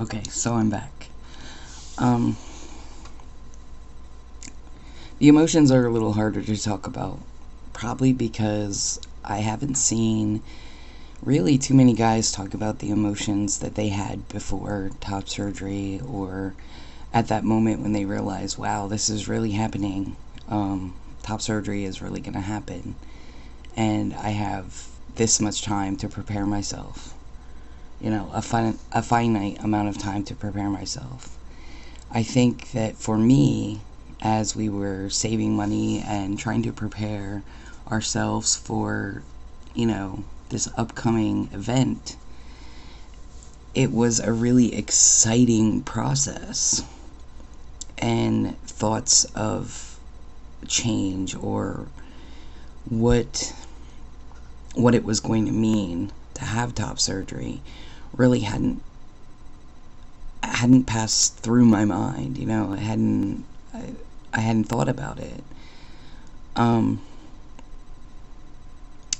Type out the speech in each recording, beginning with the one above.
Okay, so I'm back. Um, the emotions are a little harder to talk about, probably because I haven't seen really too many guys talk about the emotions that they had before top surgery or at that moment when they realize, wow, this is really happening. Top surgery is really going to happen, and I have this much time to prepare myself. A finite amount of time to prepare myself. I think that for me, as we were saving money and trying to prepare ourselves for, this upcoming event, it was a really exciting process. And thoughts of change or what it was going to mean to have top surgery really hadn't passed through my mind. I hadn't thought about it.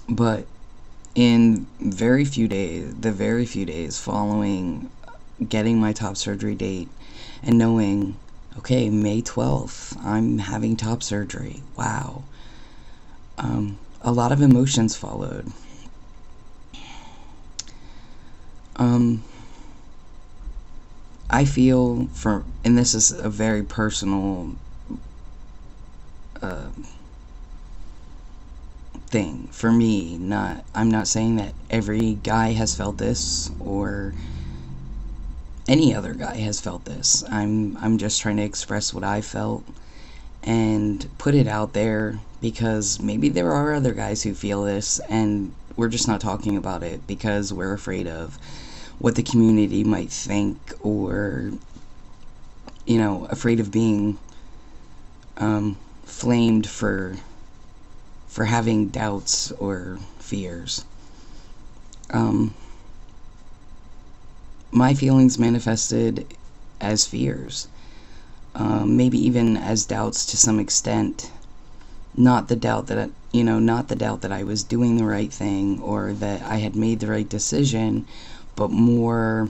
But in the very few days following getting my top surgery date and knowing, okay, May 12th, I'm having top surgery. Wow. A lot of emotions followed. I feel and this is a very personal thing for me. I'm not saying that every guy has felt this or any other guy has felt this. I'm just trying to express what I felt and put it out there because maybe there are other guys who feel this and we're just not talking about it because we're afraid of what the community might think or, afraid of being flamed for having doubts or fears. My feelings manifested as fears, maybe even as doubts to some extent. Not the doubt that I was doing the right thing or that I had made the right decision, but more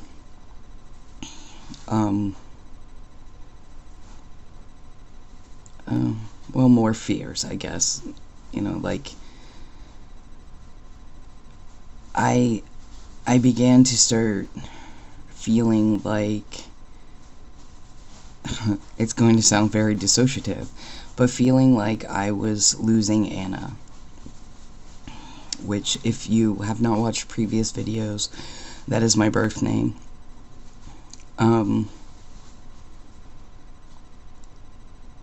more fears, I guess. I began to start feeling like it's going to sound very dissociative, but feeling like I was losing Anna, which, if you have not watched previous videos, that is my birth name.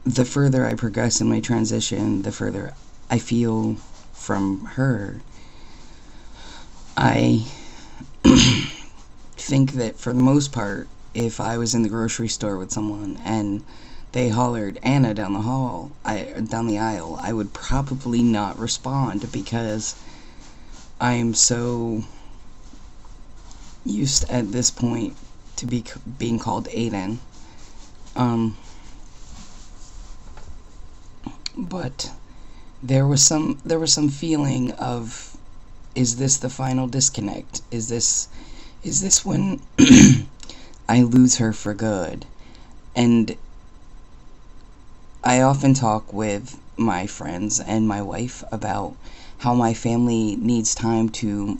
The further I progress in my transition, the further I feel from her. I think that for the most part, if I was in the grocery store with someone and they hollered Anna down the aisle, I would probably not respond because I am so used at this point to being called Aiden. But there was some feeling of, is this the final disconnect? Is this when I lose her for good? And I often talk with my friends and my wife about how my family needs time to,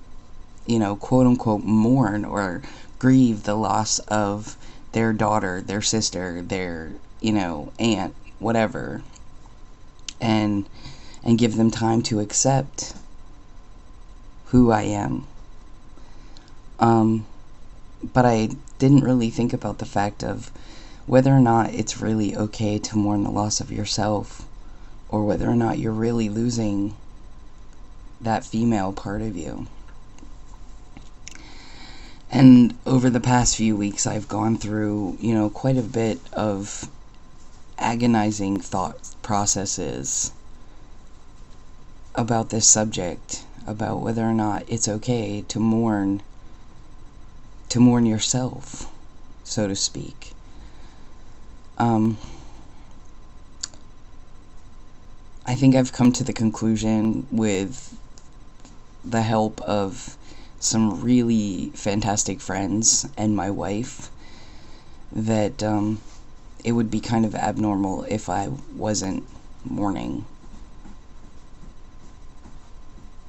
quote unquote, mourn or grieve the loss of their daughter, their sister, their, aunt, whatever, and give them time to accept who I am. But I didn't really think about the fact of whether or not it's really okay to mourn the loss of yourself, or whether or not you're really losing that female part of you. And over the past few weeks, I've gone through, quite a bit of agonizing thought processes about this subject, about whether or not it's okay to mourn yourself, so to speak. I think I've come to the conclusion, with the help of some really fantastic friends and my wife, that it would be kind of abnormal if I wasn't mourning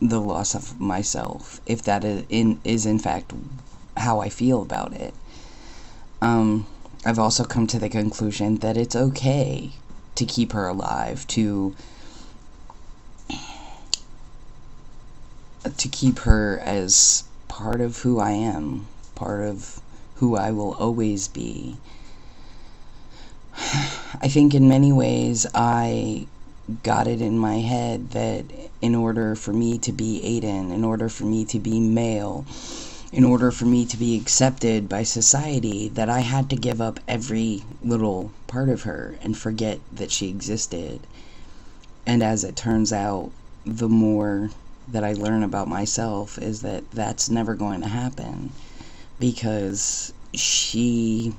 the loss of myself, if that is in fact how I feel about it. I've also come to the conclusion that it's okay to keep her alive, to keep her as part of who I am, part of who I will always be. I think in many ways I got it in my head that in order for me to be Aiden, in order for me to be male, in order for me to be accepted by society, that I had to give up every little part of her and forget that she existed. And as it turns out, the more that I learn about myself is that that's never going to happen, because she's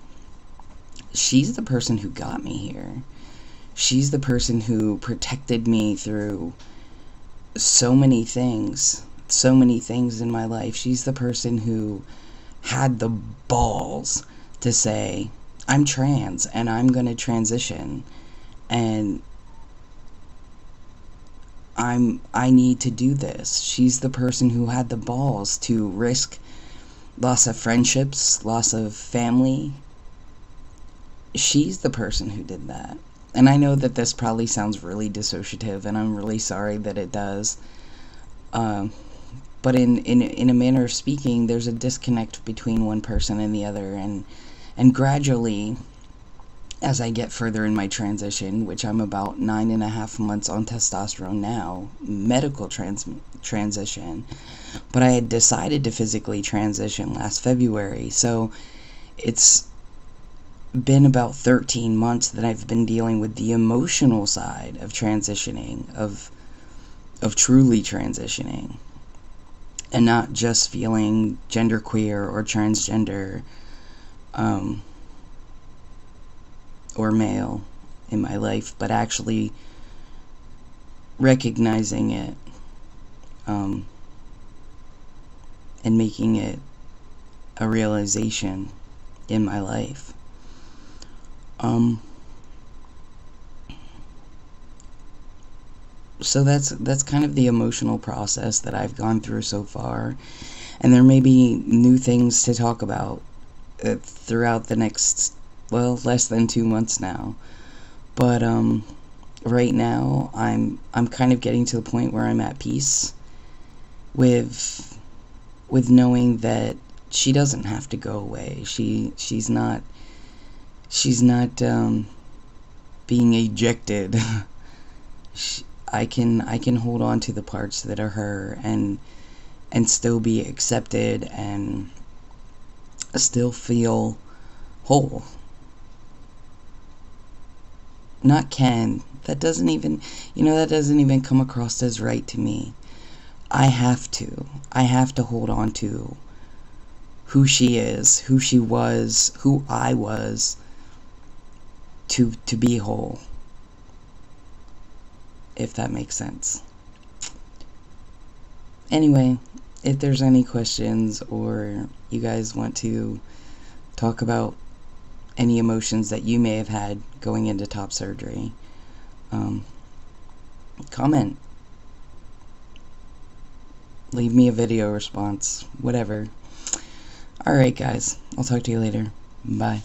the person who got me here. She's the person who protected me through so many things in my life. She's the person who had the balls to say, I'm trans and I'm going to transition, and I need to do this. She's the person who had the balls to risk loss of friendships, loss of family. She's the person who did that. And I know that this probably sounds really dissociative, and I'm really sorry that it does. But in a manner of speaking, there's a disconnect between one person and the other, and gradually, as I get further in my transition, which I'm about 9.5 months on testosterone now, medical transition, but I had decided to physically transition last February, so it's been about 13 months that I've been dealing with the emotional side of transitioning, of truly transitioning, and not just feeling genderqueer or transgender, or male in my life, but actually recognizing it, and making it a realization in my life. So that's kind of the emotional process that I've gone through so far, and there may be new things to talk about throughout the next, well, less than 2 months now. But right now I'm kind of getting to the point where I'm at peace with knowing that she doesn't have to go away. She's not being ejected. I can hold on to the parts that are her and still be accepted and still feel whole. Not can. That doesn't even come across as right to me. I have to hold on to who she is, who she was, who I was, to be whole, if that makes sense. Anyway, if there's any questions or you guys want to talk about any emotions that you may have had going into top surgery, comment, leave me a video response, whatever. Alright guys, I'll talk to you later. Bye.